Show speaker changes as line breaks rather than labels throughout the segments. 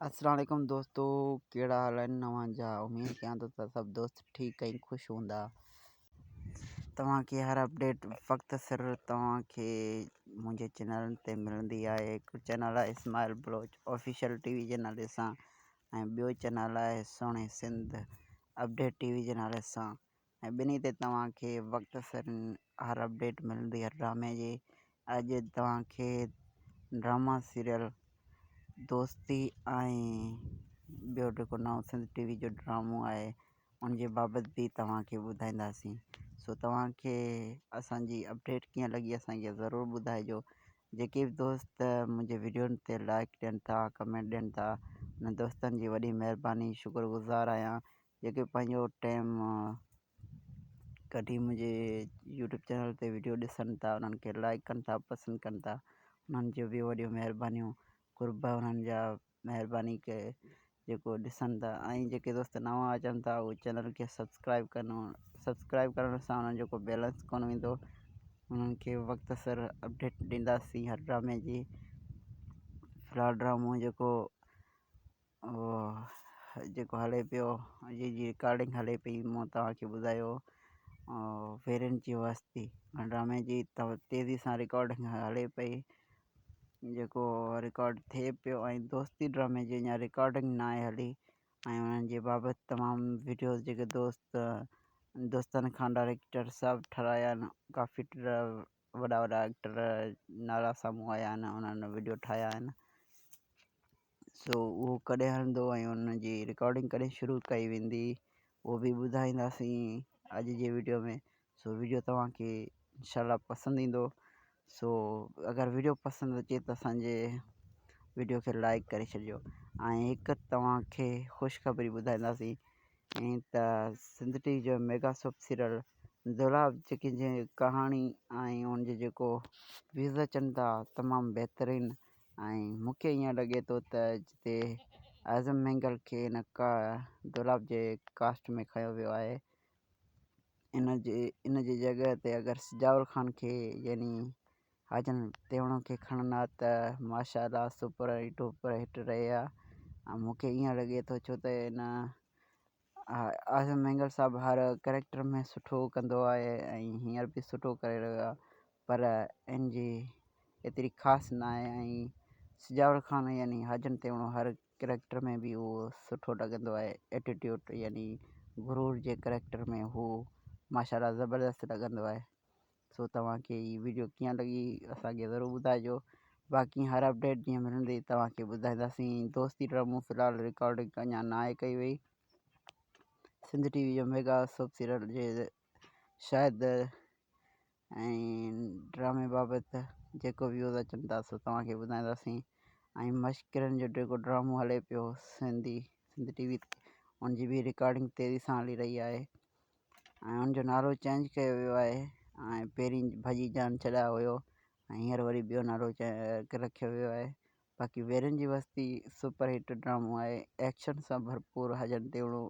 अस्सलाम वालेकुम दोस्तों, केड़ा हाल है नवां जा। उम्मीद कयां तो सब दोस्त ठीक ऐं खुश हूंदा। तव्हांखे हर अपडेट वक्त सिर तव्हांखे मुंहिंजे चैनल ते मिलंदी आहे। हिकु चैनल आहे इस्माइल बलोच ऑफिशियल टीवी जे नाले सां ऐं ॿियो चैनल आहे सोणे सिंध अपडेट टीवी जे नाले सां, ऐं ॿिन्ही ते तव्हांखे वक्त सिर हर अपडेट मिलंदी हर ड्रामे जी। अॼु तव्हांखे ड्रामा सीरियल दोस्ती ऐं ॿियो जेको नओं सिंध टीवी जो ड्रामो आहे उनजे बाबति बि तव्हांखे ॿुधाईंदासीं। सो तव्हांखे असांजी अपडेट कीअं लॻी असांखे ज़रूरु ॿुधाइजो। जेके बि दोस्त मुंहिंजे वीडियोनि ते लाइक ॾियनि था, कमेंट ॾियनि था, उन दोस्तनि जी वॾी महिरबानी, शुक्रगुज़ार आहियां। जेके पंहिंजो टाइम कढी मुंहिंजे यूट्यूब चैनल ते वीडियो ॾिसनि था, उन्हनि खे लाइक कनि था, पसंदि कनि था, उन्हनि जो बि वॾियूं महिरबानियूं, कुर्ब उन्हनि जा, महिरबानी के जेको ॾिसनि था। ऐं जेके दोस्त नवां अचनि था उहे चैनल खे सब्सक्राइब करण सां उन्हनि जेको बैलेंस कोन वेंदो, उन्हनि खे वक़्त सिर अपडेट ॾींदासीं हर ड्रामे जी। फ़िलहालु ड्रामो जेको हले पियो, जी रिकॉर्डिंग हले पई, मूं तव्हांखे ॿुधायो वेरनि जी वस्ती ड्रामे जी तेज़ी सां रिकॉर्डिंग हले पई, जेको रिकॉर्ड थिए पियो। ऐं दोस्ती ड्रामे जी अञा रिकॉर्डिंग न आहे हली, ऐं उन्हनि जे बाबति तमामु वीडियोज़ जेके दोस्तनि खां डायरेक्टर साहब ठाहिराया आहिनि, काफ़ी वॾा वॾा एक्टर नाला साम्हूं आया आहिनि, उन्हनि वीडियो ठाहिया आहिनि। सो उहो कॾहिं हलंदो ऐं उनजी रिकॉर्डिंग कॾहिं शुरू कई वेंदी, उहो बि ॿुधाईंदासीं अॼु जे वीडियो में। सो वीडियो तव्हांखे इंशाल्लाह पसंदि ईंदो। सो अगरि वीडियो पसंदि अचे त असांजे वीडियो खे लाइक करे छॾिजो। ऐं हिकु तव्हांखे ख़ुशख़बरी ॿुधाईंदासीं ऐं त सिंध टीवी जो मेगा सोप सीरियल दुलाब जेकी जंहिं कहाणी ऐं उनजो जेको व्यूज़ अचनि था तमामु बहितरीनु। ऐं मूंखे ईअं लॻे थो त जिते आज़म मैंगल खे इन दुलाब जे कास्ट में खयो वियो आहे, इन जी जॻह ते अगरि सिजाउल ख़ान खे यानी हाजन तेवणो खे खणंदा त माशाअल्लाह सुपर हिट रहे हा। ऐं मूंखे ईअं लॻे थो, छो त इन आज़म मैंगल साहब हर कैरेक्टर में सुठो कंदो आहे ऐं हींअर बि सुठो करे रहियो आहे, पर इन जी एतिरी ख़ासि न आहे। ऐं सिजाउल ख़ान यानी हाजन तेवणो हर कैरेक्टर में बि उहो सुठो लॻंदो आहे, एटीट्यूड यानी गुरूर जे कैरेक्टर में हू माशाअल्लाह ज़बरदस्त लॻंदो आहे। सो तव्हांखे हीअ वीडियो कीअं लॻी असांखे ज़रूरु ॿुधाइजो। बाक़ी हर अपडेट जीअं मिलंदी तव्हांखे ॿुधाईंदासीं। दोस्ती ड्रामो फ़िलहालु रिकॉर्डिंग अञा न आहे कई वई। सिंध टीवी जो मेगा सोप सीरियल जे शायदि ऐं ड्रामे बाबति जेको व्यूज़ अचनि था सो तव्हांखे ॿुधाईंदासीं। ऐं मश्किरनि जो जेको ड्रामो हले पियो सिंध टीवी ते, उनजी बि रिकॉर्डिंग तेज़ी सां हली रही आहे ऐं उनजो नालो चेंज कयो वियो आहे। ऐं पहिरीं भॼी जान छॾिया हुयो ऐं हींअर वरी ॿियो नालो रखियो वियो आहे। बाक़ी वेरनि जी वस्ती सुपर हिट ड्रामो आहे, एक्शन सां भरपूर, हजन तेवणो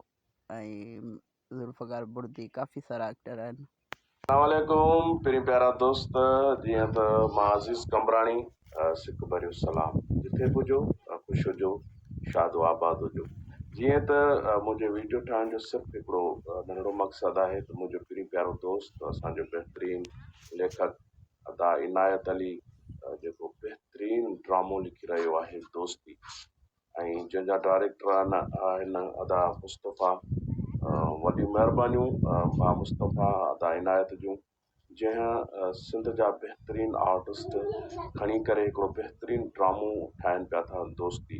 ऐं ज़ुल्फ़कार बुर्दी, काफ़ी सारा एक्टर आहिनि।
अस्सलामुअलैकुम पहिरीं प्यारा दोस्त, जीअं त मां अज़ीज़ कमराणी, सिक भरियो सलाम। जिथे बि हुजो ख़ुशि हुजो, शाद आबाद हुजो। जीअं त मुंहिंजे वीडियो ठाहिण जो सिर्फ़ु हिकिड़ो नंढिड़ो मक़सदु आहे त मुंहिंजो पहिरीं प्यारो दोस्त, असांजो बहितरीनु लेखक अदा इनायत अली, जेको बहितरीनु ड्रामो लिखी रहियो आहे दोस्ती, ऐं जंहिंजा डायरेक्टर आहिनि अदा मुस्तफ़ा, वॾियूं महिरबानियूं भाउ मुस्तफ़ा अदा इनायत जूं, जंहिं सिंध जा बहितरीनु आर्टिस्ट खणी करे हिकिड़ो बहितरीनु ड्रामो ठाहिनि पिया था दोस्ती।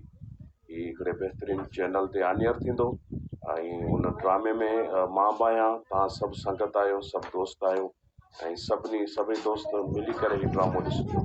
हीअ हिकिड़े बहितरीनु चैनल ते आनियर थींदो ऐं उन ड्रामे में मां बि आहियां, तव्हां सभु संगत आहियो, सभु दोस्त आहियो, ऐं सभई दोस्त मिली करे हीउ ड्रामो ॾिसिजो।